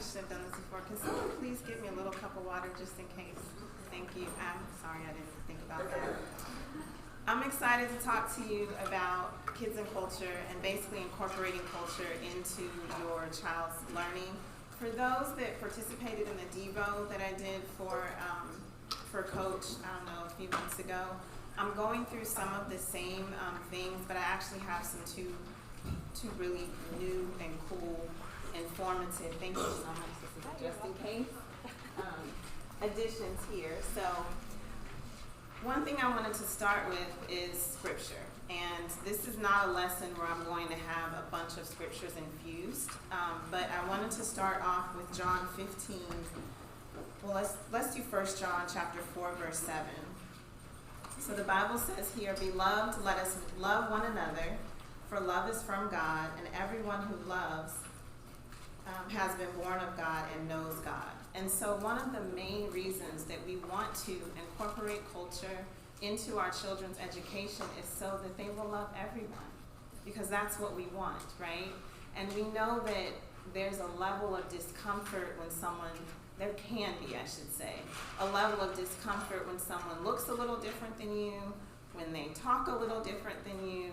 should have done this before. Can someone please give me a little cup of water just in case? Thank you. I'm sorry I didn't think about that. I'm excited to talk to you about kids and culture and basically incorporating culture into your child's learning. For those that participated in the Devo that I did for Coach, I don't know, a few months ago, I'm going through some of the same things, but I actually have some two really new and cool, informative, thank you so much, just in case, additions here. So one thing I wanted to start with is scripture. And this is not a lesson where I'm going to have a bunch of scriptures infused, but I wanted to start off with John 15. Well, let's do 1 John chapter 4, verse 7. So the Bible says here, "Beloved, let us love one another, for love is from God, and everyone who loves has been born of God and knows God." And so one of the main reasons that we want to incorporate culture into our children's education is so that they will love everyone, because that's what we want, right? And we know that there's a level of discomfort when someone, there can be, I should say, a level of discomfort when someone looks a little different than you, when they talk a little different than you,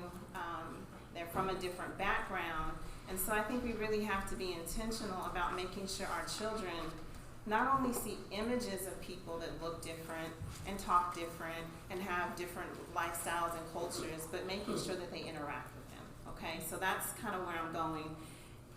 they're from a different background. And so I think we really have to be intentional about making sure our children not only see images of people that look different and talk different and have different lifestyles and cultures, but making sure that they interact with them, okay? So that's kind of where I'm going.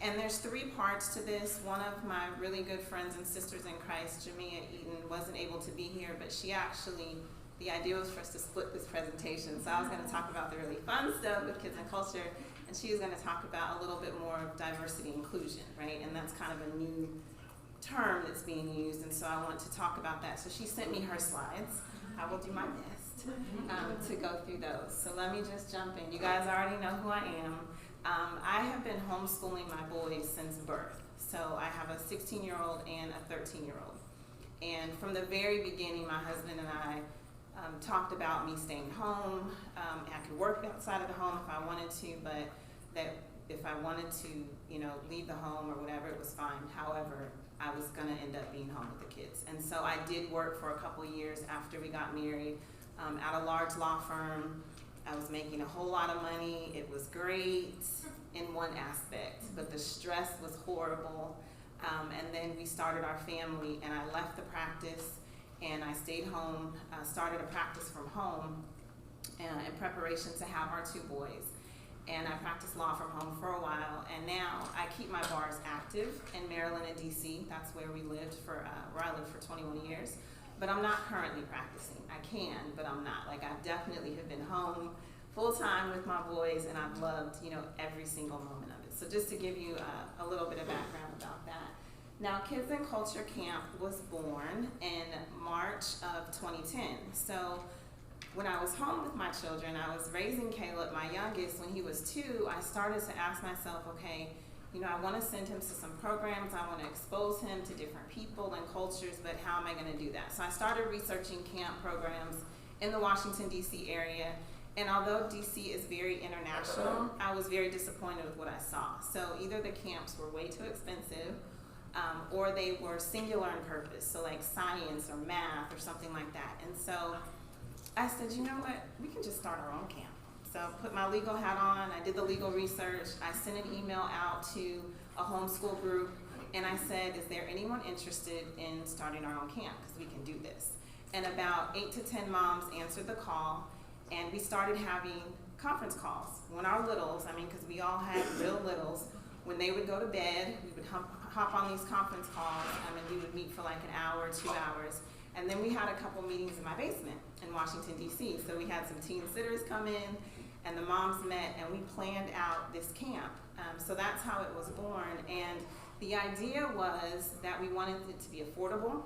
And there's three parts to this. One of my really good friends and sisters in Christ, Jania Eaton, wasn't able to be here, but she actually, the idea was for us to split this presentation. So I was going to talk about the really fun stuff with kids and culture, and she was going to talk about a little bit more of diversity and inclusion, right? And that's kind of a new term that's being used, and so I want to talk about that. So she sent me her slides. I will do my best to go through those. So let me just jump in. You guys already know who I am. I have been homeschooling my boys since birth. So I have a 16-year-old and a 13-year-old. And from the very beginning, my husband and I talked about me staying home. I could work outside of the home if I wanted to, but that if I wanted to, leave the home or whatever, it was fine. However, I was going to end up being home with the kids. And so I did work for a couple years after we got married at a large law firm. I was making a whole lot of money. It was great in one aspect, but the stress was horrible. And then we started our family, and I left the practice, and I stayed home, started a practice from home in preparation to have our two boys. And I practiced law from home for a while, and now I keep my bars active in Maryland and DC. That's where we lived where I lived for 21 years. But I'm not currently practicing. I can, but I'm not. Like, I definitely have been home full time with my boys, and I've loved, every single moment of it. So just to give you a little bit of background about that. Now, Kids and Culture Camp was born in March of 2010. So when I was home with my children, I was raising Caleb, my youngest. When he was 2, I started to ask myself, okay, I want to send him to some programs. I want to expose him to different people and cultures, but how am I going to do that? So I started researching camp programs in the Washington, D.C. area. And although D.C. is very international, I was very disappointed with what I saw. So either the camps were way too expensive, or they were singular in purpose, so like science or math or something like that. And so I said, you know what, we can just start our own camp. So I put my legal hat on, I did the legal research, I sent an email out to a homeschool group, and I said, is there anyone interested in starting our own camp, because we can do this. And about 8 to 10 moms answered the call, and we started having conference calls. When our littles, because we all had real littles, when they would go to bed, we would hop on these conference calls, and we would meet for like an hour, 2 hours. And then we had a couple meetings in my basement in Washington, D.C. So we had some teen sitters come in, and the moms met, and we planned out this camp. So that's how it was born. And the idea was that we wanted it to be affordable,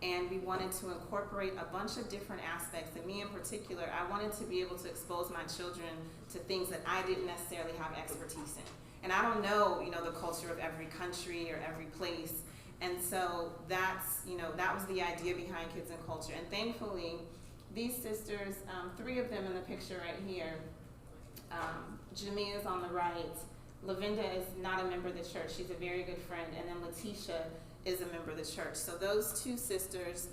and we wanted to incorporate a bunch of different aspects. And me in particular, I wanted to be able to expose my children to things that I didn't necessarily have expertise in. And I don't know, the culture of every country or every place. And so that's, that was the idea behind Kids and Culture. And thankfully, these sisters, 3 of them in the picture right here, Jamia's on the right, Lavinda is not a member of the church. She's a very good friend. And then Letitia is a member of the church. So those two sisters,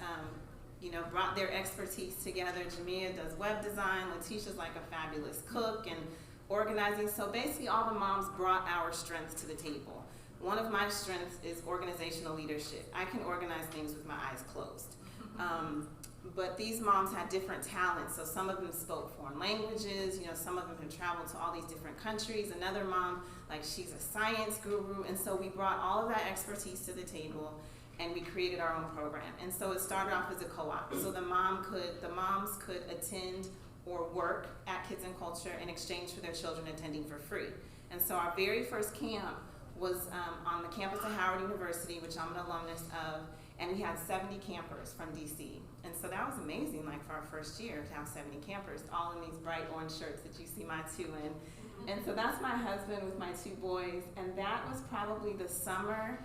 brought their expertise together. Jania does web design. Letitia's like a fabulous cook and organizing. So basically all the moms brought our strengths to the table. One of my strengths is organizational leadership. I can organize things with my eyes closed. But these moms had different talents. So some of them spoke foreign languages. Some of them have traveled to all these different countries. Another mom, she's a science guru. And so we brought all of that expertise to the table, and we created our own program. And so it started off as a co-op. So the moms could attend or work at Kids and Culture in exchange for their children attending for free. And so our very first camp was on the campus of Howard University, which I'm an alumnus of, and we had 70 campers from DC. And so that was amazing, for our first year to have 70 campers, all in these bright orange shirts that you see my two in. And so that's my husband with my two boys, and that was probably the summer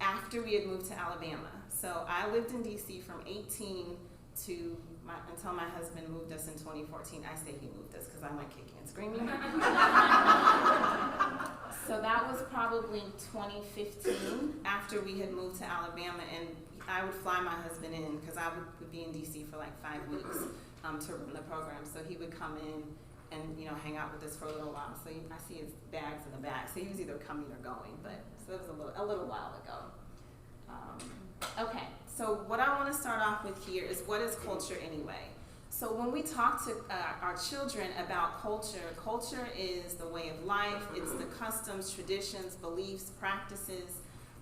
after we had moved to Alabama. So I lived in DC from 18 until my husband moved us in 2014. I say he moved us because I went kicking and screaming. So that was probably 2015 after we had moved to Alabama, and I would fly my husband in because I would be in DC for 5 weeks to run the program. So he would come in and hang out with us for a little while. So I see his bags in the back. So he was either coming or going, so it was a little while ago. Okay, so what I want to start off with here is, what is culture anyway? So when we talk to our children about culture, culture is the way of life. It's the customs, traditions, beliefs, practices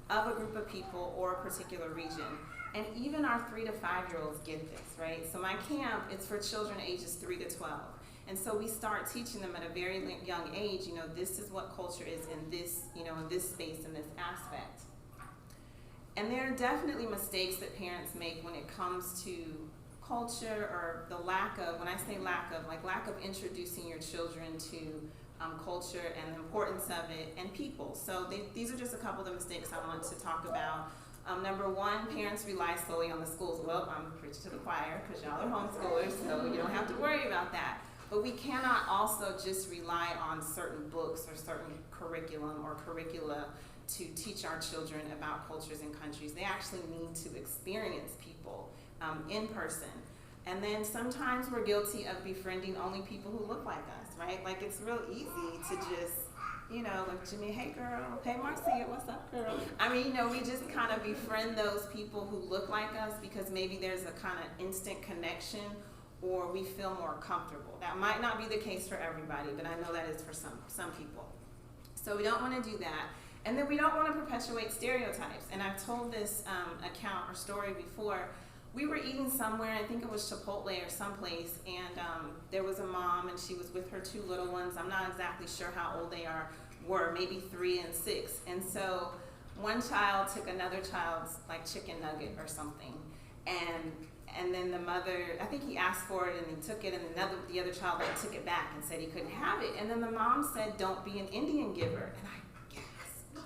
of a group of people or a particular region. And even our 3 to 5 year olds get this, right? So my camp, it's for children ages 3 to 12. And so we start teaching them at a very young age, this is what culture is in this, in this space, in this aspect. And there are definitely mistakes that parents make when it comes to culture, or the lack of, when I say lack of introducing your children to culture and the importance of it and people. So these are just a couple of the mistakes I want to talk about. Number one, parents rely solely on the schools. Well, I'm preaching to the choir because y'all are homeschoolers, so you don't have to worry about that. But we cannot also just rely on certain books or certain curriculum or curricula to teach our children about cultures and countries. They actually need to experience people in person. And then sometimes we're guilty of befriending only people who look like us, right? It's real easy to just, Jimmy, hey girl, hey Marcia, what's up girl? We just kind of befriend those people who look like us because maybe there's a kind of instant connection, or we feel more comfortable. That might not be the case for everybody, but I know that is for some people. So we don't want to do that. And then we don't want to perpetuate stereotypes. And I've told this account or story before. We were eating somewhere, I think it was Chipotle or someplace, and there was a mom, and she was with her 2 little ones. I'm not exactly sure how old they were, maybe 3 and 6. And so one child took another child's chicken nugget or something, and then the mother, I think he asked for it and he took it, and the other child took it back and said he couldn't have it. And then the mom said, "Don't be an Indian giver." And I gasped.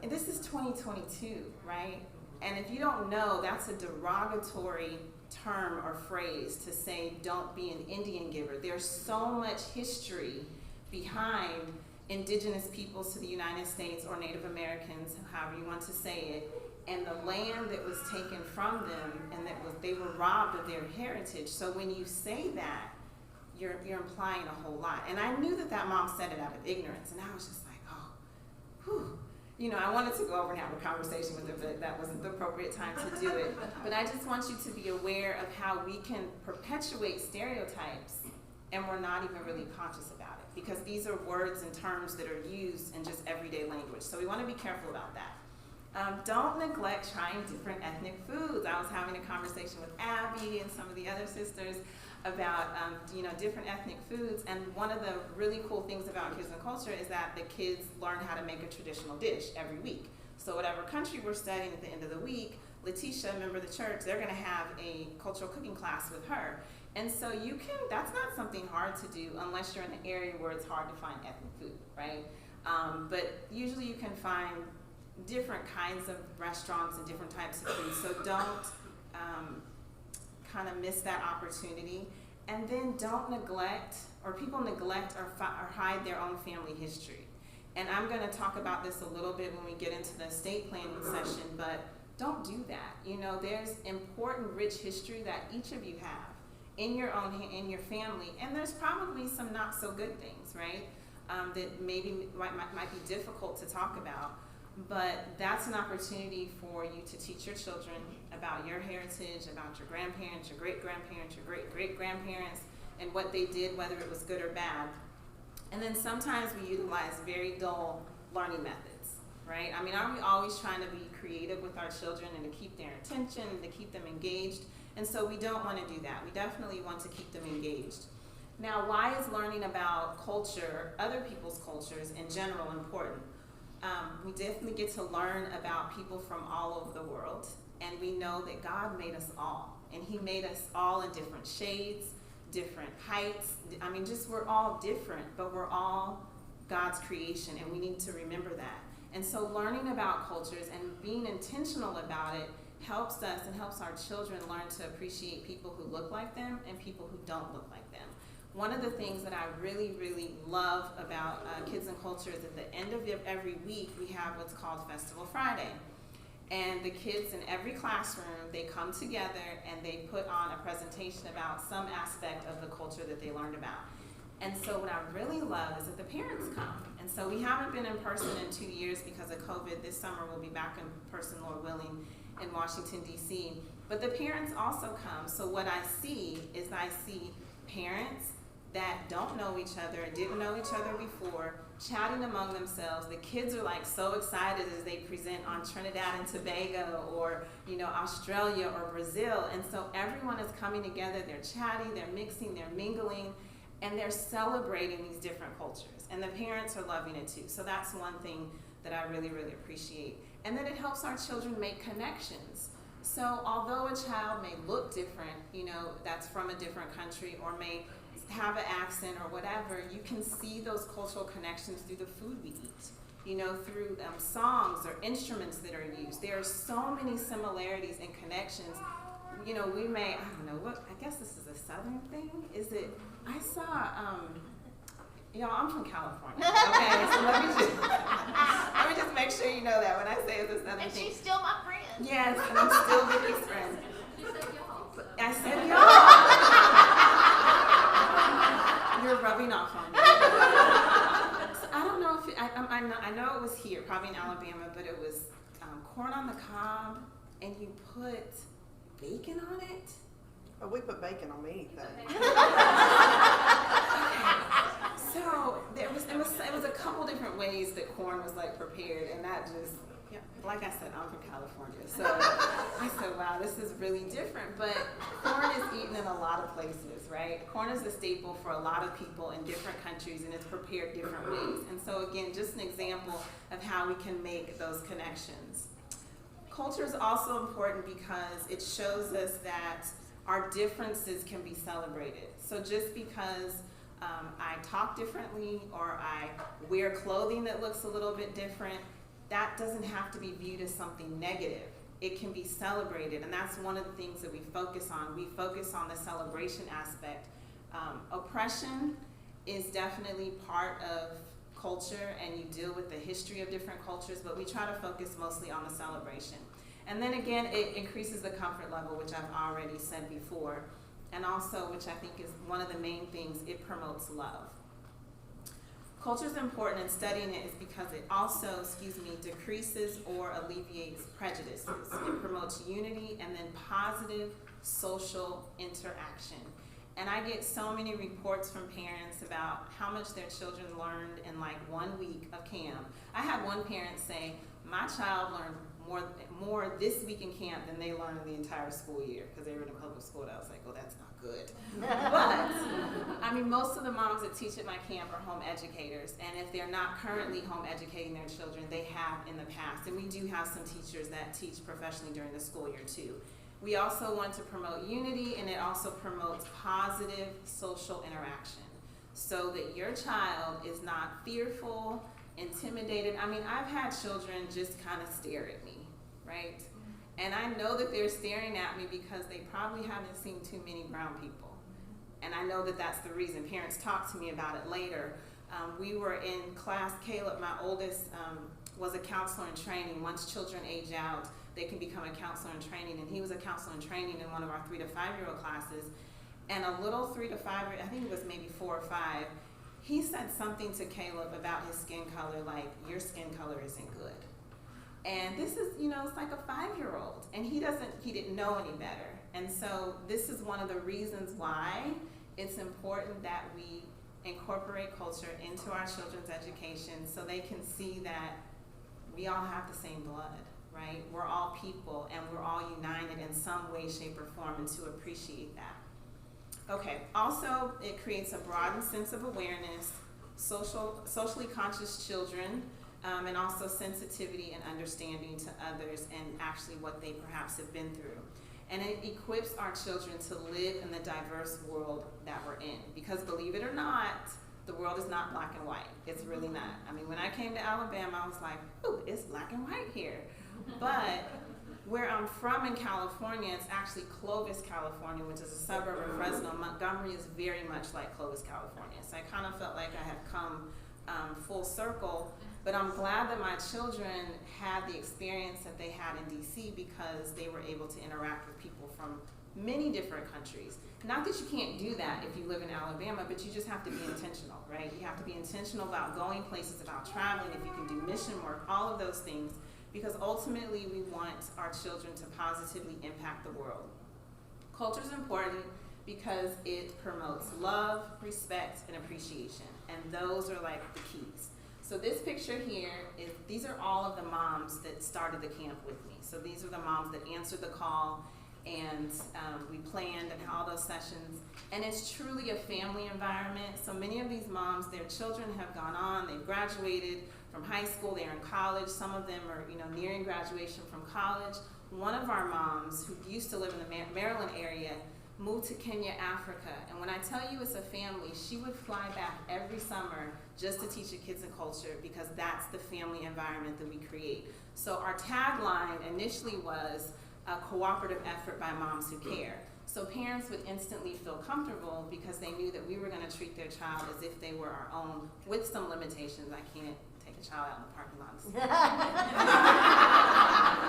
And this is 2022, right? And if you don't know, that's a derogatory term or phrase to say, don't be an Indian giver. There's so much history behind indigenous peoples to the United States, or Native Americans, however you want to say it, and the land that was taken from them, and they were robbed of their heritage. So when you say that, you're implying a whole lot. And I knew that mom said it out of ignorance, and I was just like, oh, whew. I wanted to go over and have a conversation with her, but that wasn't the appropriate time to do it. But I just want you to be aware of how we can perpetuate stereotypes and we're not even really conscious about it, because these are words and terms that are used in just everyday language. So we want to be careful about that. Don't neglect trying different ethnic foods. I was having a conversation with Abby and some of the other sisters about different ethnic foods, and one of the really cool things about Kids and Culture is that the kids learn how to make a traditional dish every week. So whatever country we're studying, at the end of the week, Letitia, a member of the church, they're going to have a cultural cooking class with her. And so that's not something hard to do unless you're in an area where it's hard to find ethnic food, right? But usually you can find different kinds of restaurants and different types of food, so don't kind of miss that opportunity. And then don't neglect or people neglect or hide their own family history. And I'm going to talk about this a little bit when we get into the estate planning session, but don't do that. You know, there's important, rich history that each of you have in your family, and there's probably some not so good things, right? That maybe might be difficult to talk about, but that's an opportunity for you to teach your children about your heritage, about your grandparents, your great-grandparents, your great-great-grandparents, and what they did, whether it was good or bad. And then sometimes we utilize very dull learning methods, right? I mean, aren't we always trying to be creative with our children and to keep their attention and to keep them engaged? And so we don't want to do that. We definitely want to keep them engaged. Now, why is learning about culture, other people's cultures in general, important? We definitely get to learn about people from all over the world, and we know that God made us all, and He made us all in different shades, different heights. I mean, just we're all different, but we're all God's creation, and we need to remember that. And so learning about cultures and being intentional about it helps us and helps our children learn to appreciate people who look like them and people who don't look like them. One of the things that I really, really love about Kids and Culture is at the end of every week, we have what's called Festival Friday. And the kids in every classroom, they come together and they put on a presentation about some aspect of the culture that they learned about. And so what I really love is that the parents come. And so we haven't been in person in 2 years because of COVID. This summer we'll be back in person, Lord willing, in Washington, D.C. But the parents also come. So what I see is I see parents that don't know each other, didn't know each other before, chatting among themselves. The kids are like so excited as they present on Trinidad and Tobago or, you know, Australia or Brazil. And so everyone is coming together, they're chatting, they're mixing, they're mingling, and they're celebrating these different cultures. And the parents are loving it too. So that's one thing that I really, really appreciate. And then it helps our children make connections. So although a child may look different, you know, that's from a different country, or may have an accent or whatever, you can see those cultural connections through the food we eat, you know, through songs or instruments that are used. There are so many similarities and connections. You know, we may, I don't know, what, I guess this is a Southern thing, is it? I saw, y'all, I'm from California, okay? So let me just make sure you know that when I say it's a Southern And thing. she's still my friend. Yes, and I'm still Vicky's friend. I said y'all. You're rubbing off on me. So I don't know if I know it was here, probably in Alabama, but it was corn on the cob, and you put bacon on it. Oh, we put bacon on anything. So it was a couple different ways that corn was like prepared, and that just, yeah, like I said, I'm from California, so I said, wow, this is really different. But corn is eaten in a lot of places, right? Corn is a staple for a lot of people in different countries, and it's prepared different ways. And so again, just an example of how we can make those connections. Culture is also important because it shows us that our differences can be celebrated. So just because I talk differently or I wear clothing that looks a little bit different, that doesn't have to be viewed as something negative. It can be celebrated, and that's one of the things that we focus on. We focus on the celebration aspect. Oppression is definitely part of culture, and you deal with the history of different cultures, but we try to focus mostly on the celebration. And then again, it increases the comfort level, which I've already said before, and also, which I think is one of the main things, it promotes love. Culture is important, and studying it is because it also, decreases or alleviates prejudices. It promotes unity and then positive social interaction. And I get so many reports from parents about how much their children learned in like 1 week of camp. I had one parent say, my child learned more this week in camp than they learned in the entire school year, because they were in a public school. And I was like, well, that's not good. But I mean, most of the moms that teach at my camp are home educators, and if they're not currently home educating their children, they have in the past. And we do have some teachers that teach professionally during the school year too. We also want to promote unity, and it also promotes positive social interaction, so that your child is not fearful, intimidated. I mean, I've had children just kind of stare at me, right? And I know that they're staring at me because they probably haven't seen too many brown people. And I know that that's the reason. Parents talk to me about it later. We were in class, Caleb, my oldest, was a counselor in training. Once children age out, they can become a counselor in training, and he was a counselor in training in one of our 3 to 5-year-old classes. And a little 3 to 5, I think it was maybe 4 or 5, he said something to Caleb about his skin color, like, your skin color isn't good. And this is, it's like a 5-year-old, and he didn't know any better. And so this is one of the reasons why it's important that we incorporate culture into our children's education so they can see that we all have the same blood, right? We're all people, and we're all united in some way, shape, or form, and to appreciate that. Okay, also it creates a broadened sense of awareness, socially conscious children, and also sensitivity and understanding to others and actually what they perhaps have been through. And it equips our children to live in the diverse world that we're in. Because believe it or not, the world is not black and white. It's really not. I mean, when I came to Alabama, I was like, ooh, it's black and white here. But where I'm from in California, it's actually Clovis, California, which is a suburb of Fresno. Montgomery is very much like Clovis, California. So I kind of felt like I had come full circle. But I'm glad that my children had the experience that they had in DC because they were able to interact with people from many different countries. Not that you can't do that if you live in Alabama, but you just have to be intentional, right? You have to be intentional about going places, about traveling, if you can do mission work, all of those things, because ultimately we want our children to positively impact the world. Culture is important because it promotes love, respect, and appreciation, and those are like the keys. So this picture here these are all of the moms that started the camp with me. So these are the moms that answered the call, and we planned and all those sessions. And it's truly a family environment. So many of these moms, their children have gone on, they've graduated from high school, they're in college. Some of them are nearing graduation from college. One of our moms who used to live in the Maryland area moved to Kenya, Africa. And when I tell you it's a family, she would fly back every summer just to teach the kids in culture because that's the family environment that we create. So our tagline initially was a cooperative effort by moms who care. So parents would instantly feel comfortable because they knew that we were going to treat their child as if they were our own, with some limitations. I can't take a child out in the parking lot.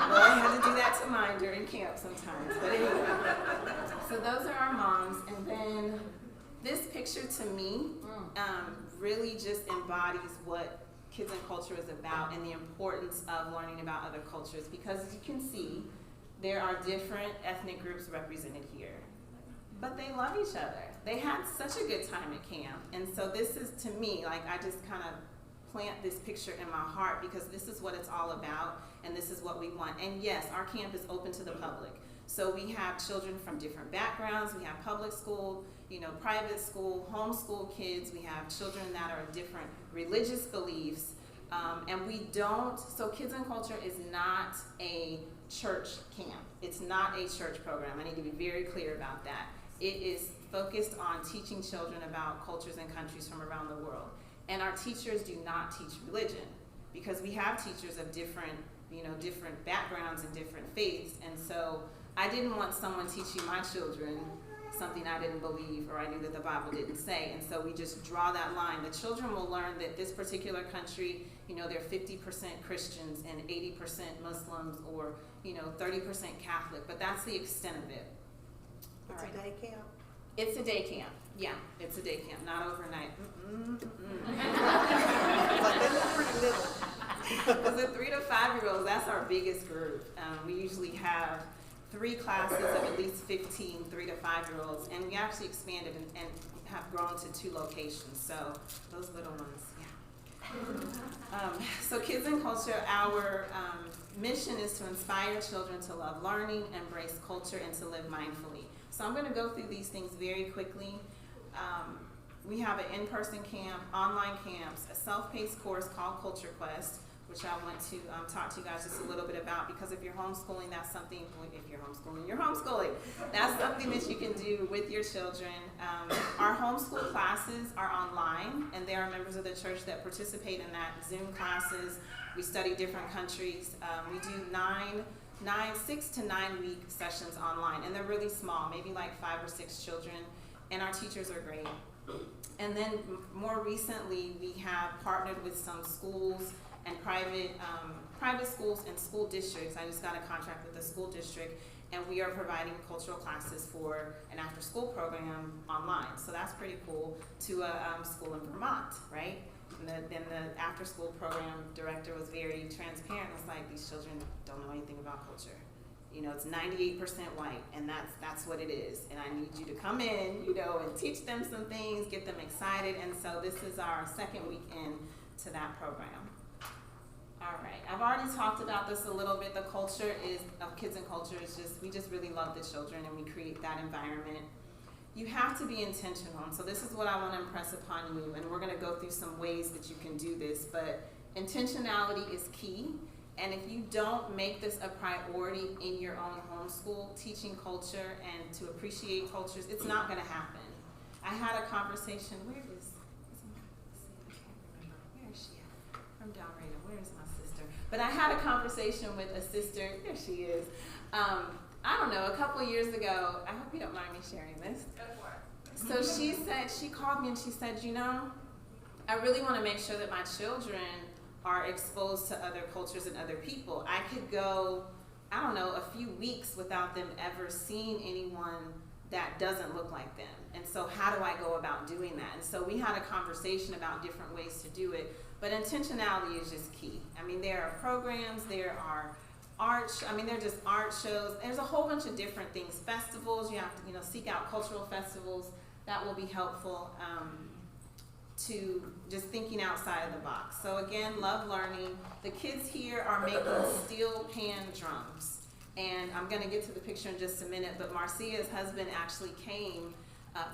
Well, I had to do that to mine during camp sometimes. But anyway, so those are our moms. And then this picture to me really just embodies what Kids and Culture is about and the importance of learning about other cultures. Because as you can see, there are different ethnic groups represented here, but they love each other. They had such a good time at camp. And so this is, to me, like, I just kind of plant this picture in my heart because this is what it's all about and this is what we want. And yes, our camp is open to the public. So we have children from different backgrounds. We have public school, private school, homeschool kids. We have children that are different religious beliefs. And we don't, so Kids and Culture is not a church camp. It's not a church program. I need to be very clear about that. It is focused on teaching children about cultures and countries from around the world. And our teachers do not teach religion because we have teachers of different backgrounds and different faiths. And so I didn't want someone teaching my children something I didn't believe or I knew that the Bible didn't say. And so we just draw that line. The children will learn that this particular country, they're 50% Christians and 80% Muslims or, 30% Catholic, but that's the extent of it. It's a day camp? It's a day camp. Yeah, it's a day camp, not overnight. Like, they look pretty little. Because the 3 to 5-year-olds, that's our biggest group. We usually have 3 classes of at least 15 3 to 5-year-olds, and we actually expanded and have grown to 2 locations. So those little ones, yeah. So Kids and Culture, our mission is to inspire children to love learning, embrace culture, and to live mindfully. So I'm going to go through these things very quickly. We have an in-person camp, online camps, a self-paced course called Culture Quest, which I want to talk to you guys just a little bit about, because if you're homeschooling, that's something, if you're homeschooling, you're homeschooling. That's something that you can do with your children. Our homeschool classes are online, and there are members of the church that participate in that. Zoom classes, we study different countries. We do 6 to 9 week sessions online, and they're really small, maybe like 5 or 6 children. and our teachers are great. And then more recently, we have partnered with some schools and private schools and school districts. I just got a contract with a school district, and we are providing cultural classes for an after-school program online. So that's pretty cool, to a school in Vermont, right? And then the after-school program director was very transparent. Was like, these children don't know anything about culture. You know, it's 98% white, and that's what it is. And I need you to come in, you know, and teach them some things, get them excited. And so this is our second weekend to that program. All right, I've already talked about this a little bit. The culture of Kids and Culture is we just really love the children, and we create that environment. You have to be intentional, and so this is what I want to impress upon you, and we're going to go through some ways that you can do this, but intentionality is key, and if you don't make this a priority in your own homeschool, teaching culture and to appreciate cultures, it's not going to happen. I had a conversation, where is she at? From Del Rey, where is my sister? But I had a conversation with a sister, there she is, I don't know, a couple of years ago. I hope you don't mind me sharing this. Go for it. So she called me and she said, you know, I really want to make sure that my children are exposed to other cultures and other people. I could go, I don't know, a few weeks without them ever seeing anyone that doesn't look like them. And so how do I go about doing that? And so we had a conversation about different ways to do it, but intentionality is just key. I mean, there are programs, there are they're just art shows. There's a whole bunch of different things. Festivals, you have to, you know, seek out cultural festivals. That will be helpful to just thinking outside of the box. So again, love learning. The kids here are making steel pan drums. And I'm gonna get to the picture in just a minute, but Marcia's husband actually came.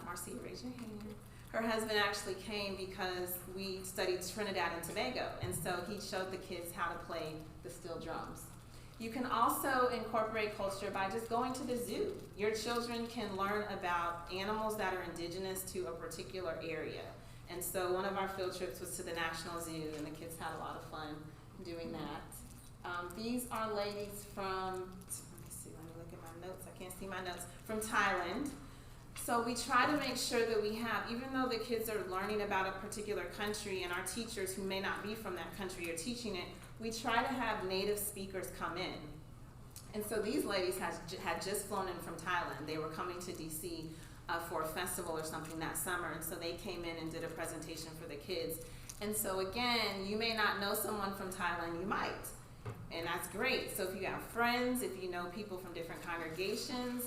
Marcia, raise your hand. Her husband actually came because we studied Trinidad and Tobago. And so he showed the kids how to play the steel drums. You can also incorporate culture by just going to the zoo. Your children can learn about animals that are indigenous to a particular area. And so one of our field trips was to the National Zoo, and the kids had a lot of fun doing that. These are ladies from, let me look at my notes. I can't see my notes. From Thailand. So we try to make sure that we have, even though the kids are learning about a particular country and our teachers who may not be from that country are teaching it, we try to have native speakers come in. And so these ladies had just flown in from Thailand. They were coming to DC for a festival or something that summer, and so they came in and did a presentation for the kids. And so again, you may not know someone from Thailand, you might, and that's great. So if you have friends, if you know people from different congregations,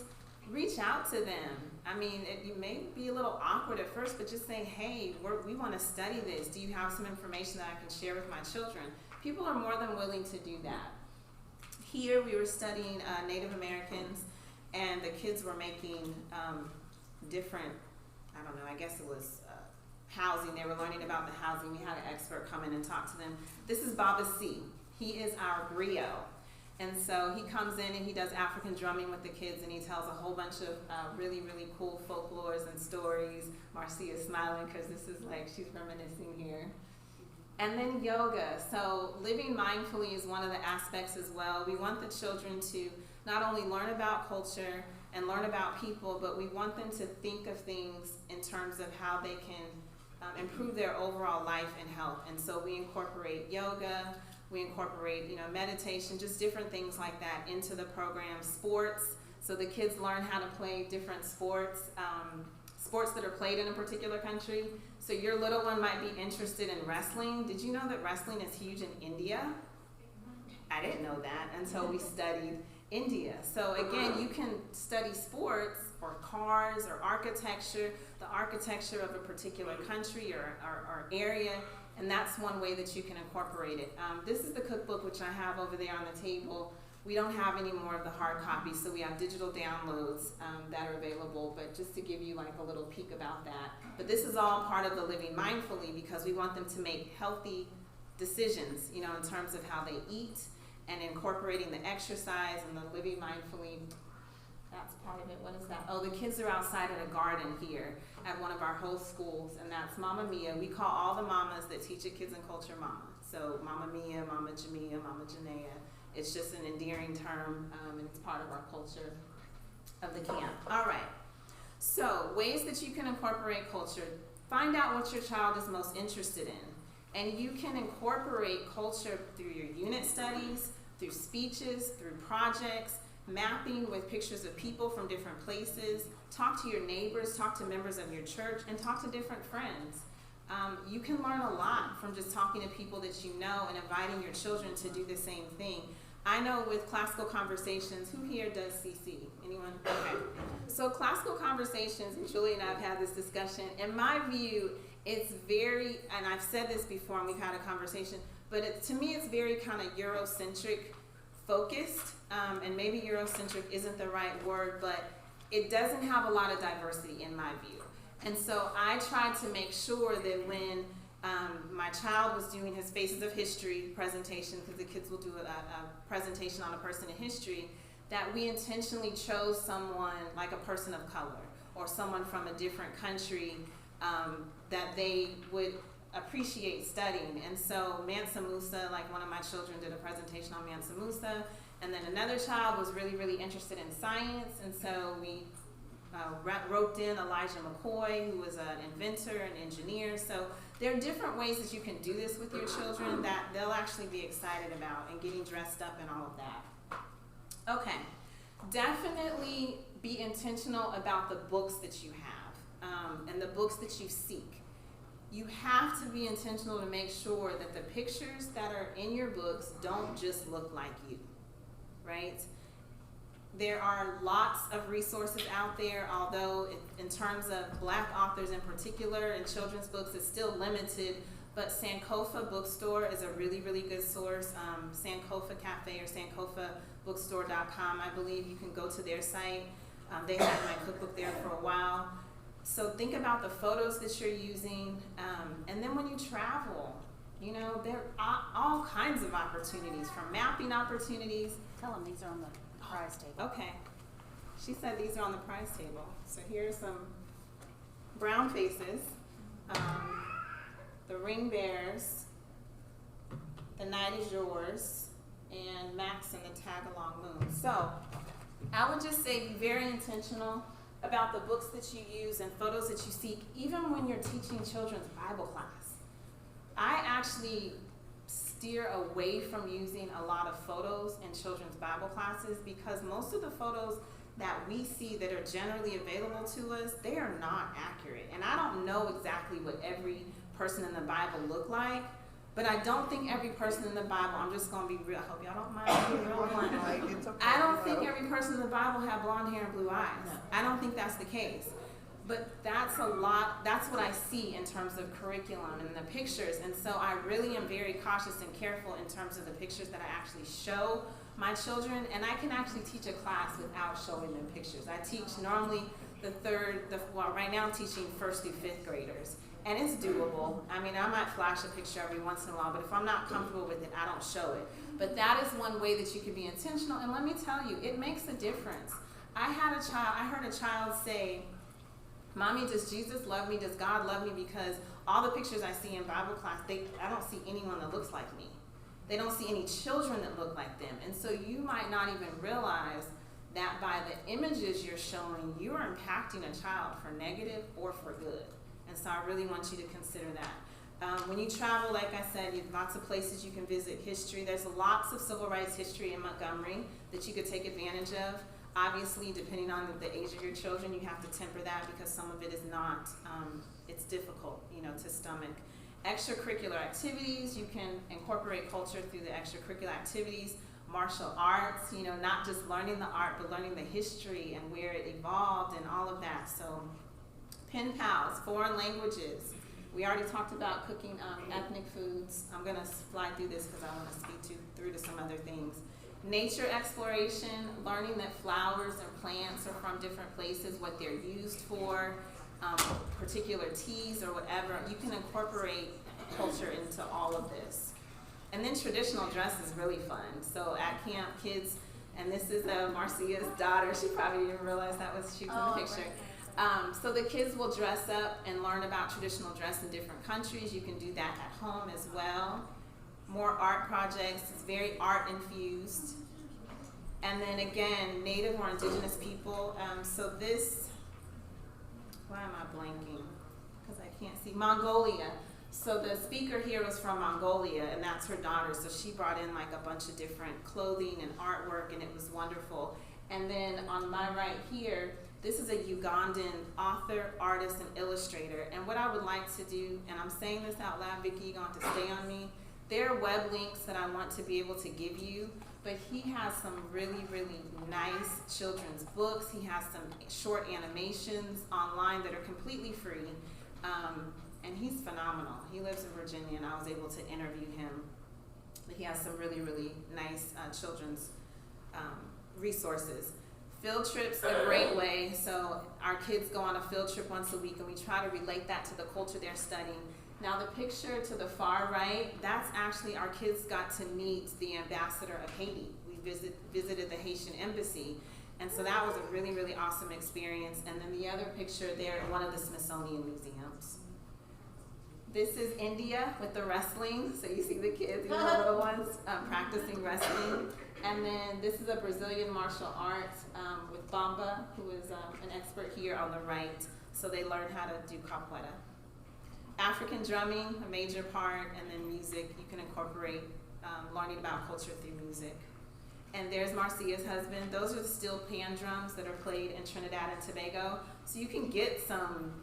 reach out to them. I mean, you may be a little awkward at first, but just say, hey, we want to study this. Do you have some information that I can share with my children? People are more than willing to do that. Here we were studying Native Americans, and the kids were making different, I don't know, I guess it was housing. They were learning about the housing. We had an expert come in and talk to them. This is Baba C. He is our griot. And so he comes in and he does African drumming with the kids, and he tells a whole bunch of really, really cool folklores and stories. Marcia is smiling because this is like she's reminiscing here. And then yoga. So living mindfully is one of the aspects as well. We want the children to not only learn about culture and learn about people, but we want them to think of things in terms of how they can improve their overall life and health. And so we incorporate yoga, we incorporate, meditation, just different things like that into the program. Sports, so the kids learn how to play different sports, sports that are played in a particular country. So your little one might be interested in wrestling. Did you know that wrestling is huge in India? I didn't know that until we studied India. So again, you can study sports or cars or architecture, the architecture of a particular country or area, and that's one way that you can incorporate it. This is the cookbook, which I have over there on the table. We don't have any more of the hard copies, so we have digital downloads that are available, but just to give you like a little peek about that. But this is all part of the living mindfully, because we want them to make healthy decisions, in terms of how they eat and incorporating the exercise and the living mindfully. That's part of it. What is that? Oh, the kids are outside in a garden here at one of our host schools, and that's Mama Mia. We call all the mamas that teach at Kids and Culture Mama. So Mama Mia, Mama Jamia, Mama Jania. It's just an endearing term, and it's part of our culture of the camp. All right. So, ways that you can incorporate culture. Find out what your child is most interested in. And you can incorporate culture through your unit studies, through speeches, through projects, mapping with pictures of people from different places. Talk to your neighbors, talk to members of your church, and talk to different friends. You can learn a lot from just talking to people that you know and inviting your children to do the same thing. I know with classical conversations, who here does CC? Anyone? Okay. So classical conversations, and Julie and I have had this discussion. In my view, it's very, and I've said this before and we've had a conversation, but to me it's very kind of Eurocentric focused, and maybe Eurocentric isn't the right word, but it doesn't have a lot of diversity in my view. And so I tried to make sure that when my child was doing his Faces of History presentation, because the kids will do a presentation on a person in history, that we intentionally chose someone like a person of color or someone from a different country that they would appreciate studying. And so Mansa Musa, like one of my children did a presentation on Mansa Musa, and then another child was really, really interested in science, and so we roped in Elijah McCoy, who was an inventor and engineer. So there are different ways that you can do this with your children that they'll actually be excited about, and getting dressed up and all of that. Okay, definitely be intentional about the books that you have and the books that you seek. You have to be intentional to make sure that the pictures that are in your books don't just look like you, right? There are lots of resources out there, although in terms of Black authors in particular and children's books, it's still limited, but Sankofa Bookstore is a really, really good source. Sankofa Cafe or sankofabookstore.com, I believe you can go to their site. They had my cookbook there for a while. So think about the photos that you're using, and then when you travel, you know, there are all kinds of opportunities, from mapping opportunities. Tell them these are on the prize table. Okay. She said these are on the prize table. So here's some brown faces, the ring bears, the night is yours, and Max and the tag along moon. So I would just say be very intentional about the books that you use and photos that you seek, even when you're teaching children's Bible class. I actually steer away from using a lot of photos in children's Bible classes, because most of the photos that we see that are generally available to us, they are not accurate. And I don't know exactly what every person in the Bible looked like, but I don't think every person in the Bible, I'm just going to be real, I hope y'all don't mind me being real blunt. I don't think every person in the Bible had blonde hair and blue eyes. No. I don't think that's the case. But that's a lot, that's what I see in terms of curriculum and the pictures. And so I really am very cautious and careful in terms of the pictures that I actually show my children. And I can actually teach a class without showing them pictures. I teach normally right now I'm teaching 1st through 5th graders. And it's doable. I mean, I might flash a picture every once in a while, but if I'm not comfortable with it, I don't show it. But that is one way that you can be intentional. And let me tell you, it makes a difference. I heard a child say, "Mommy, does Jesus love me? Does God love me?" Because all the pictures I see in Bible class, I don't see anyone that looks like me. They don't see any children that look like them. And so you might not even realize that by the images you're showing, you are impacting a child for negative or for good. And so I really want you to consider that. When you travel, like I said, you have lots of places you can visit history. There's lots of civil rights history in Montgomery that you could take advantage of. Obviously, depending on the age of your children, you have to temper that, because some of it is not, it's difficult, to stomach. Extracurricular activities, you can incorporate culture through the extracurricular activities. Martial arts, not just learning the art, but learning the history and where it evolved and all of that. So pen pals, foreign languages. We already talked about cooking ethnic foods. I'm going to fly through this because I want to speak through to some other things. Nature exploration, learning that flowers and plants are from different places, what they're used for, particular teas or whatever. You can incorporate culture into all of this. And then traditional dress is really fun. So at camp, kids, and this is Marcia's daughter. She probably didn't realize she was in the picture. So the kids will dress up and learn about traditional dress in different countries. You can do that at home as well. More art projects. It's very art infused. And then again, Native or Indigenous people. So this why am I blanking? Because I can't see. Mongolia. So the speaker here was from Mongolia, and that's her daughter. So she brought in like a bunch of different clothing and artwork, and it was wonderful. And then on my right here, this is a Ugandan author, artist, and illustrator. And what I would like to do, and I'm saying this out loud, Vicki, you're going to have to stay on me. There are web links that I want to be able to give you, but he has some really, really nice children's books. He has some short animations online that are completely free. And he's phenomenal. He lives in Virginia, and I was able to interview him. But he has some really, really nice children's resources. Field trips a great way. So our kids go on a field trip once a week, and we try to relate that to the culture they're studying. Now the picture to the far right, that's actually our kids got to meet the ambassador of Haiti. We visited the Haitian embassy. And so that was a really, really awesome experience. And then the other picture there, one of the Smithsonian museums. This is India with the wrestling. So you see the kids, the little ones, practicing wrestling. And then this is a Brazilian martial art with Bamba, who is an expert here on the right. So they learned how to do capoeira. African drumming, a major part, and then music. You can incorporate learning about culture through music. And there's Marcia's husband. Those are the steel pan drums that are played in Trinidad and Tobago. So you can get some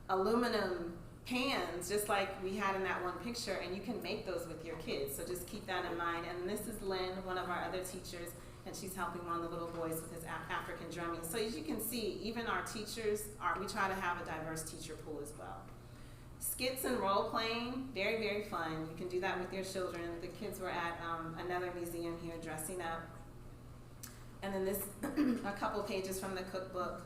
aluminum pans, just like we had in that one picture, and you can make those with your kids. So just keep that in mind. And this is Lynn, one of our other teachers, and she's helping one of the little boys with his African drumming. So as you can see, even our teachers, we try to have a diverse teacher pool as well. Skits and role playing, very, very fun. You can do that with your children. The kids were at another museum here dressing up. And then this, a couple pages from the cookbook.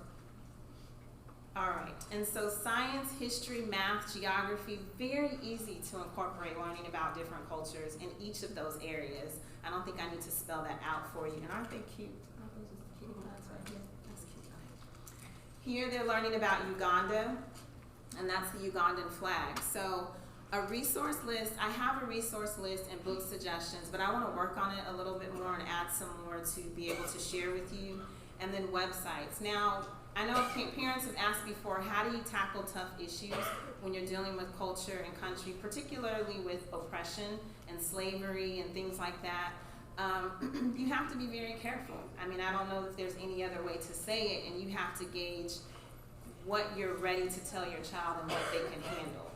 All right, and so science, history, math, geography, very easy to incorporate learning about different cultures in each of those areas. I don't think I need to spell that out for you. And aren't they cute? Aren't those just cute ones right here? That's cute. Here they're learning about Uganda, and that's the Ugandan flag. So a resource list, I have a resource list and book suggestions, but I want to work on it a little bit more and add some more to be able to share with you. And then websites. Now, I know parents have asked before, how do you tackle tough issues when you're dealing with culture and country, particularly with oppression and slavery and things like that? You have to be very careful. I mean, I don't know if there's any other way to say it, and you have to gauge what you're ready to tell your child and what they can handle.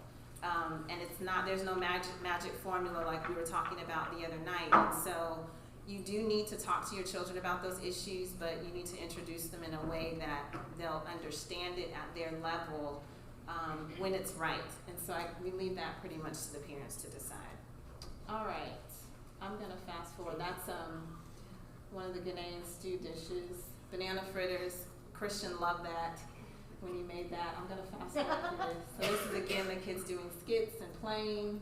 And it's not, there's no magic formula like we were talking about the other night. And so you do need to talk to your children about those issues, but you need to introduce them in a way that they'll understand it at their level when it's right. And so we leave that pretty much to the parents to decide. All right, I'm gonna fast forward. That's one of the Ghanaian stew dishes. Banana fritters. Christian loved that when he made that. I'm gonna fast forward through this. So this is again the kids doing skits and playing.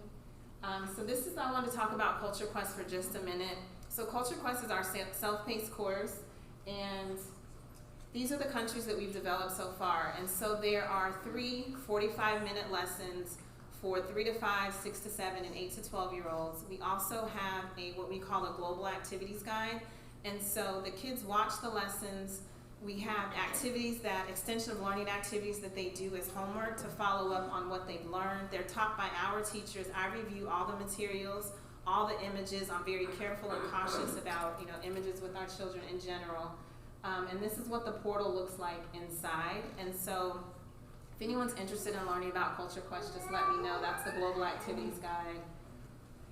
So this is, I want to talk about Culture Quest for just a minute. So Culture Quest is our self-paced course, and these are the countries that we've developed so far. And so there are 3 45-minute lessons for 3 to 5, 6 to 7, and 8 to 12-year-olds. We also have what we call a global activities guide. And so the kids watch the lessons. We have extension of learning activities that they do as homework to follow up on what they've learned. They're taught by our teachers. I review all the materials, all the images. I'm very careful and cautious about images with our children in general. And this is what the portal looks like inside. And so if anyone's interested in learning about Culture Quest, just let me know. That's the Global Activities Guide.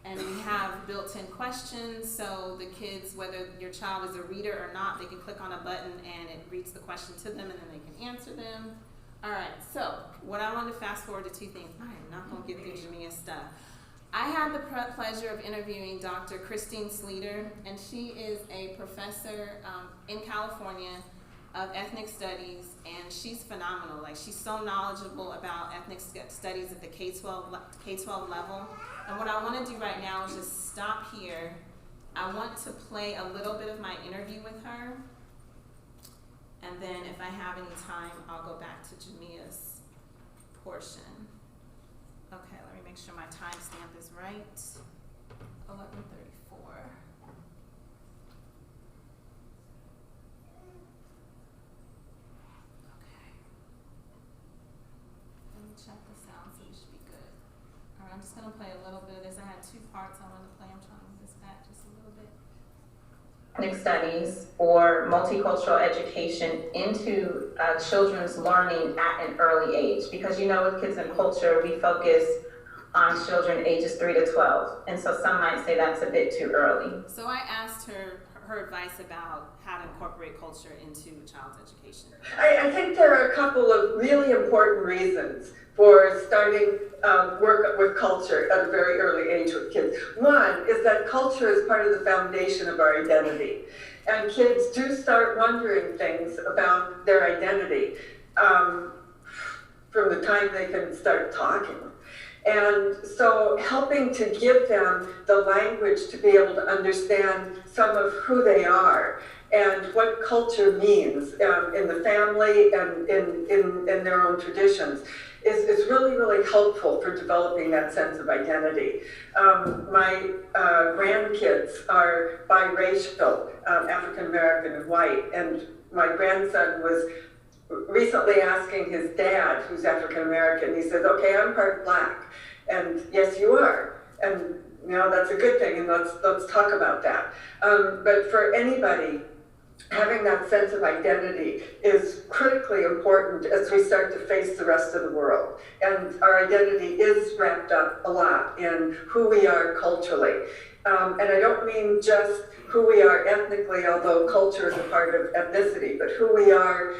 And we have built-in questions, so the kids, whether your child is a reader or not, they can click on a button and it reads the question to them, and then they can answer them. All right, so what I want to fast forward to 2 things. I am not going to get through Jania's stuff. I had the pleasure of interviewing Dr. Christine Sleater, and she is a professor in California of ethnic studies, and she's phenomenal. Like, she's so knowledgeable about ethnic studies at the K-12 level. And what I want to do right now is just stop here. I want to play a little bit of my interview with her, and then if I have any time, I'll go back to Jania's portion. Okay, let me make sure my timestamp is right. 11:34. Okay. parts I want to play. I'm trying to move this back just a little bit. Ethnic studies or multicultural education into children's learning at an early age, because with kids and culture we focus on children ages 3 to 12, and so some might say that's a bit too early. So I asked her advice about how to incorporate culture into a child's education. I think there are a couple of really important reasons for starting work with culture at a very early age with kids. One is that culture is part of the foundation of our identity. And kids do start wondering things about their identity from the time they can start talking. And so helping to give them the language to be able to understand some of who they are and what culture means in the family and in their own traditions is really, really helpful for developing that sense of identity. My grandkids are biracial, African American and white, and my grandson was recently asking his dad, who's African American, he says, okay, I'm part black. And yes, you are. And that's a good thing, and let's talk about that. But for anybody, having that sense of identity is critically important as we start to face the rest of the world. And our identity is wrapped up a lot in who we are culturally. And I don't mean just who we are ethnically, although culture is a part of ethnicity, but who we are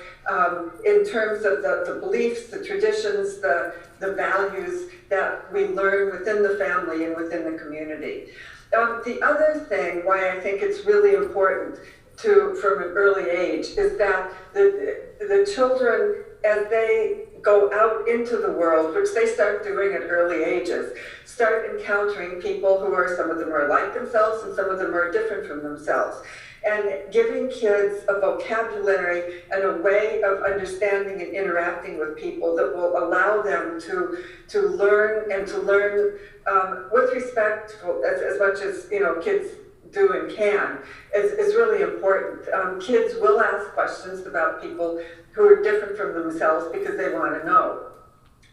in terms of the beliefs, the traditions, the values that we learn within the family and within the community. The other thing why I think it's really important from an early age is that the children, as they go out into the world, which they start doing at early ages, start encountering people who are, some of them are like themselves and some of them are different from themselves. And giving kids a vocabulary and a way of understanding and interacting with people that will allow them to learn and to learn with respect as much as kids do and can is really important. Kids will ask questions about people who are different from themselves because they want to know.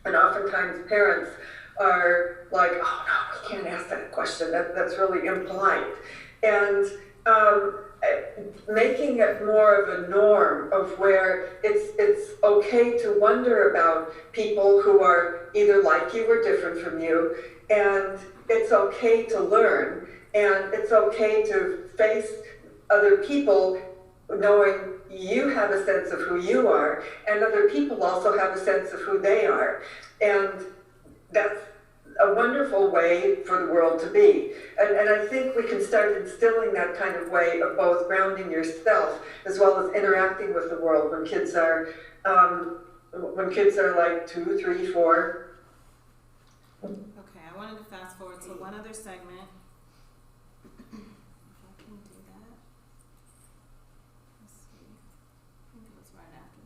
And oftentimes parents are like, oh no, we can't ask that question. That's really impolite. And making it more of a norm of where it's okay to wonder about people who are either like you or different from you, and it's okay to learn, and it's okay to face other people knowing you have a sense of who you are, and other people also have a sense of who they are. And that's a wonderful way for the world to be. And I think we can start instilling that kind of way of both grounding yourself as well as interacting with the world when kids are like 2, 3, 4. Okay, I wanted to fast forward to one other segment. If I can do that. Let's see. I think it was right after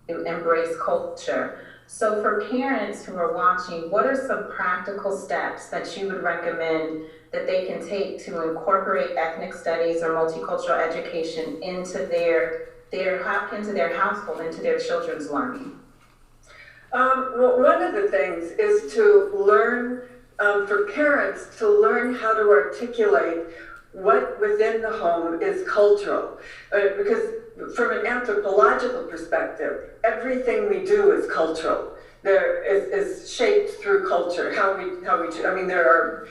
that. To embrace culture. So for parents who are watching, what are some practical steps that you would recommend that they can take to incorporate ethnic studies or multicultural education into their household, into their children's learning? Well, one of the things is to learn, for parents to learn how to articulate what within the home is cultural. Because from an anthropological perspective, everything we do is cultural. There is shaped through culture. I mean, there are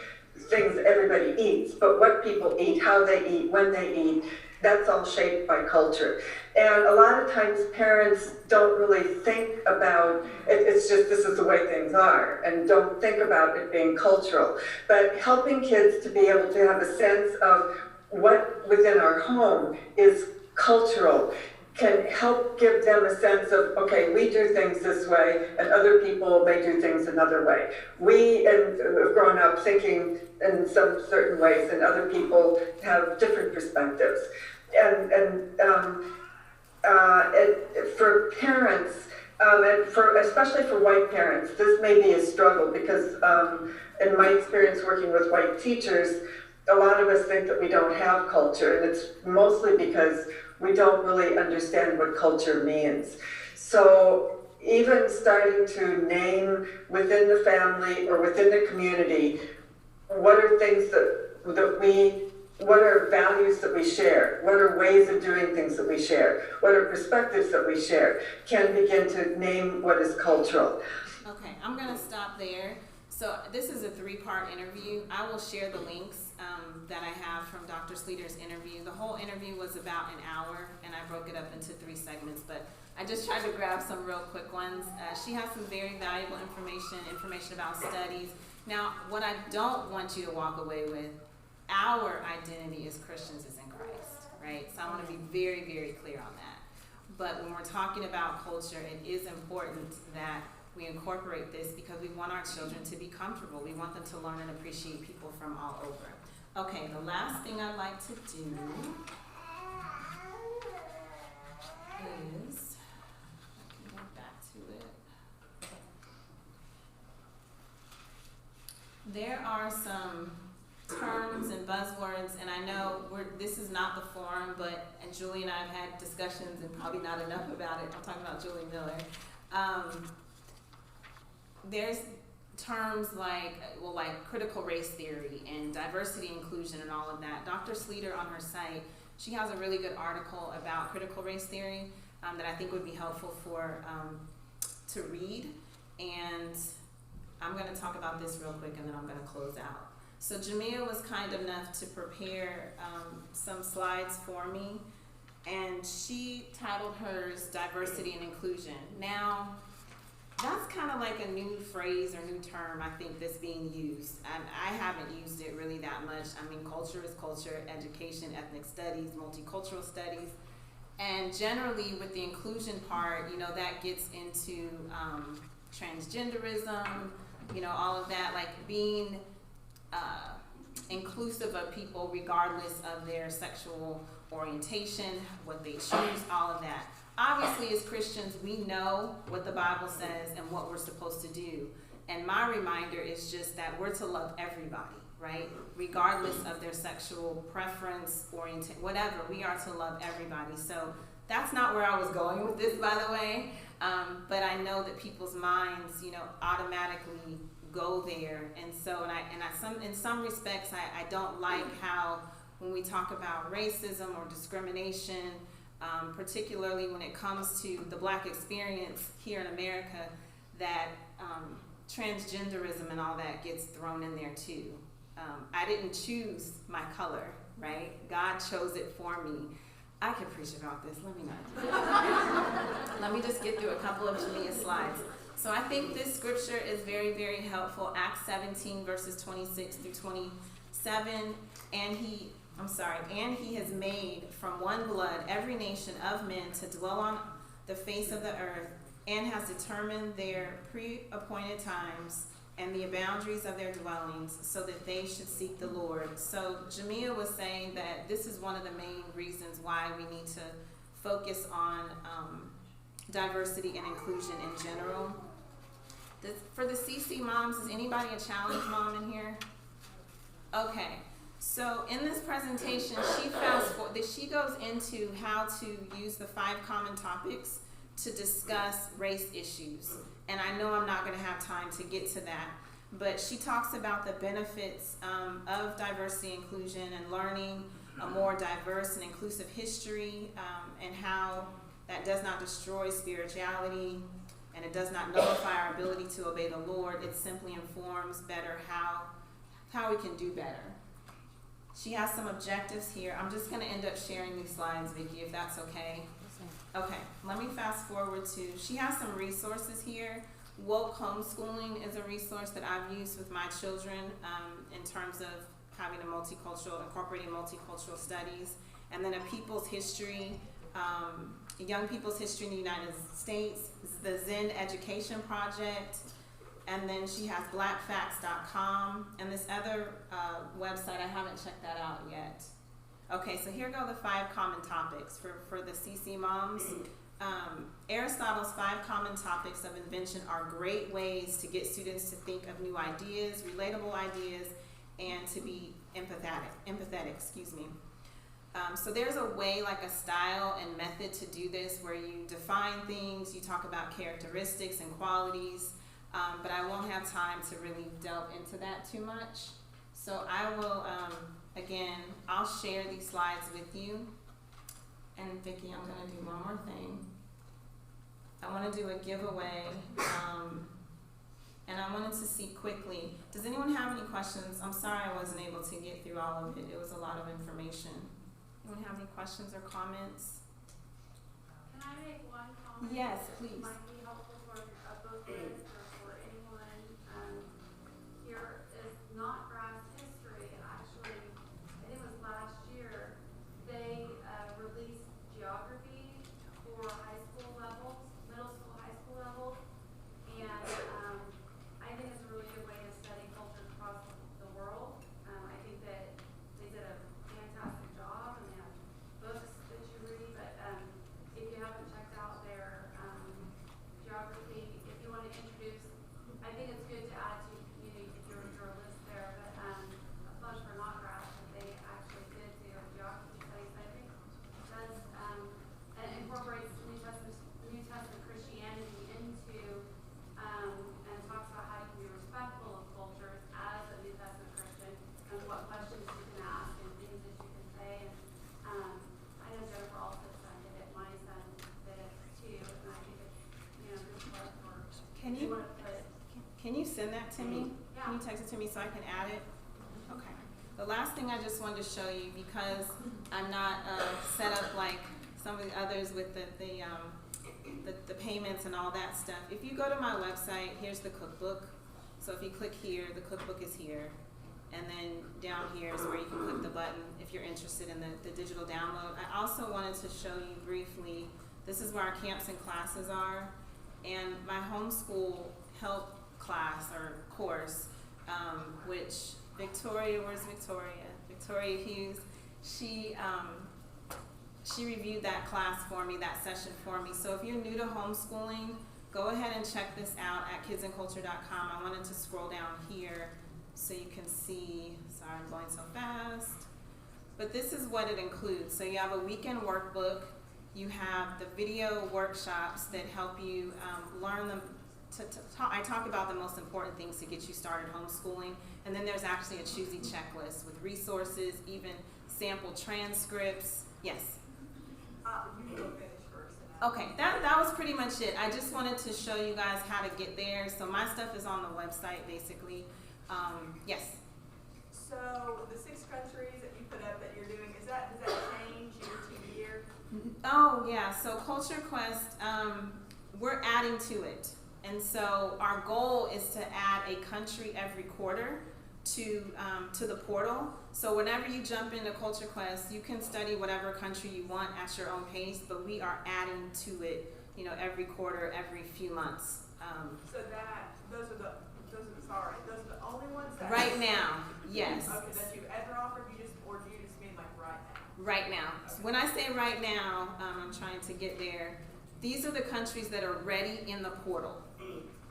things that everybody eats, but what people eat, how they eat, when they eat, that's all shaped by culture. And a lot of times parents don't really think about it. It's just, this is the way things are, and don't think about it being cultural. But helping kids to be able to have a sense of what within our home is cultural can help give them a sense of, okay, we do things this way, and other people may do things another way. We have grown up thinking in some certain ways, and other people have different perspectives. And for parents, and especially for white parents, this may be a struggle because in my experience working with white teachers, a lot of us think that we don't have culture, and it's mostly because we don't really understand what culture means. So even starting to name within the family or within the community, what are things what are values that we share? What are ways of doing things that we share? What are perspectives that we share? Can begin to name what is cultural. Okay, I'm gonna stop there. So this is a 3-part interview. I will share the links that I have from Dr. Sleater's interview. The whole interview was about an hour, and I broke it up into 3 segments, but I just tried to grab some real quick ones. She has some very valuable information about studies. Now, what I don't want you to walk away with, our identity as Christians is in Christ, right? So I want to be very, very clear on that. But when we're talking about culture, it is important that we incorporate this because we want our children to be comfortable. We want them to learn and appreciate people from all over. Okay, the last thing I'd like to do is, I can go back to it. There are some terms and buzzwords, and I know this is not the forum, and Julie and I have had discussions and probably not enough about it. I'm talking about Julie Miller. There's terms like critical race theory and diversity inclusion and all of that. Dr. Sleater on her site, she has a really good article about critical race theory that I think would be helpful for to read. And I'm going to talk about this real quick and then I'm going to close out. So Jania was kind enough to prepare some slides for me, and she titled hers Diversity and Inclusion. Now, that's kind of like a new phrase or new term, I think, that's being used. I haven't used it really that much. I mean, culture is culture, education, ethnic studies, multicultural studies. And generally with the inclusion part, that gets into transgenderism, all of that, like being inclusive of people regardless of their sexual orientation, what they choose, all of that. Obviously, as Christians, we know what the Bible says and what we're supposed to do. And my reminder is just that we're to love everybody, right? Regardless of their sexual preference, orientation, whatever, we are to love everybody. So that's not where I was going with this, by the way. But I know that people's minds, automatically go there. And so, in some respects, I don't like how when we talk about racism or discrimination, particularly when it comes to the Black experience here in America, that transgenderism and all that gets thrown in there too. I didn't choose my color, right? God chose it for me. I could preach about this, let me not do that. Let me just get through a couple of Jania slides. So I think this scripture is very, very helpful. Acts 17 verses 26 through 27. And he has made from one blood every nation of men to dwell on the face of the earth, and has determined their pre-appointed times and the boundaries of their dwellings, so that they should seek the Lord. So Jania was saying that this is one of the main reasons why we need to focus on diversity and inclusion in general. For the CC moms, is anybody a challenge mom in here? Okay. So in this presentation, she goes into how to use the 5 common topics to discuss race issues. And I know I'm not going to have time to get to that, but she talks about the benefits of diversity, inclusion, and learning a more diverse and inclusive history, and how that does not destroy spirituality, and it does not nullify our ability to obey the Lord. It simply informs better how we can do better. She has some objectives here. I'm just going to end up sharing these slides, Vicki, if that's okay. Okay, let me fast forward to, she has some resources here. Woke homeschooling is a resource that I've used with my children in terms of having incorporating multicultural studies. And then a people's history, young people's history in the United States, the Zen Education Project. And then she has blackfacts.com, and this other website, I haven't checked that out yet. Okay, so here go the 5 common topics for the CC moms. Aristotle's 5 common topics of invention are great ways to get students to think of new ideas, relatable ideas, and to be empathetic. So there's a way, like a style and method to do this where you define things, you talk about characteristics and qualities, but I won't have time to really delve into that too much. So I will, again, I'll share these slides with you. And Vicki, I'm gonna do one more thing. I wanna do a giveaway, and I wanted to see quickly, does anyone have any questions? I'm sorry I wasn't able to get through all of it. It was a lot of information. Anyone have any questions or comments? Can I make one comment? Yes, that please. Might be helpful for both of us or for anyone. Here is not grass history. Actually, I think it was last year, they released geography for high school levels, middle school, high school levels. And I think it's a really good way to study culture across the world. I think that they did a fantastic job, and they have books that you read. But if you haven't checked out their geography, if you want to introduce, I think it's good to add to your list there. But a plug for not grass that they actually did do a geography studies. I think does and incorporates New Testament Christianity into and talks about how you can be respectful of cultures as a New Testament Christian and what questions you can ask and things that you can say. And I know Jennifer also did it. My son did it too, and I think it's good work for. Can you want to put? Can you send that to me? Yeah. Can you text it to me so I can add it? Okay. The last thing I just wanted to show you, because I'm not set up like some of the others with the payments and all that stuff. If you go to my website, here's the cookbook. So if you click here, the cookbook is here. And then down here is where you can click the button if you're interested in the digital download. I also wanted to show you briefly, this is where our camps and classes are. And my homeschool help class or course, which Victoria, where's Victoria? Victoria Hughes, she reviewed that class for me, that session for me. So if you're new to homeschooling, go ahead and check this out at kidsandculture.com. I wanted to scroll down here so you can see, sorry I'm going so fast, but this is what it includes. So you have a weekend workbook, you have the video workshops that help you learn them. I talk about the most important things to get you started homeschooling, and then there's actually a choosy checklist with resources, even sample transcripts. Yes? You can finish first. Okay, that was pretty much it. I just wanted to show you guys how to get there. So my stuff is on the website, basically. Yes? So the 6 countries that you put up that you're doing, does that change year to year? Oh, yeah. So Culture Quest, we're adding to it. And so our goal is to add a country every quarter to the portal. So whenever you jump into Culture Quest, you can study whatever country you want at your own pace, but we are adding to it, every quarter, every few months. So those are the only ones that Right now, yes. Okay, that you've ever offered, do you just mean like right now? Right now. So when I say right now, I'm trying to get there. These are the countries that are ready in the portal.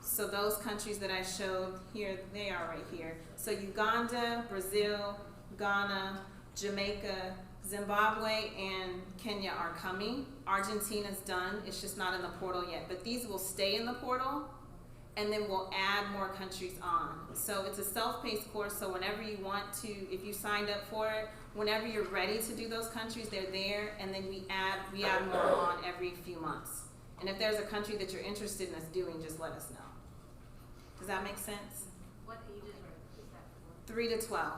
So those countries that I showed here, they are right here. So Uganda, Brazil, Ghana, Jamaica, Zimbabwe, and Kenya are coming. Argentina's done. It's just not in the portal yet. But these will stay in the portal, and then we'll add more countries on. So it's a self-paced course, so whenever you want to, if you signed up for it, whenever you're ready to do those countries, they're there, and then we add more on every few months. And if there's a country that you're interested in us doing, just let us know. Does that make sense? What ages is that for? 3 to 12.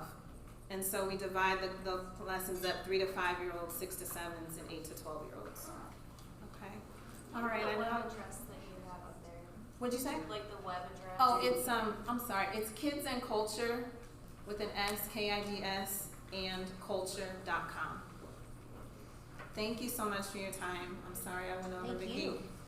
And so we divide the lessons up 3 to 5-year-olds, 6 to 7s, and 8 to 12-year-olds. Okay. All right. The web address that you have up there. What'd you say? Like the web address. Oh, it's I'm sorry. It's Kids and Culture with an S, KIDS, and culture.com. Thank you so much for your time. I'm sorry I went over, Thank Vicki. you.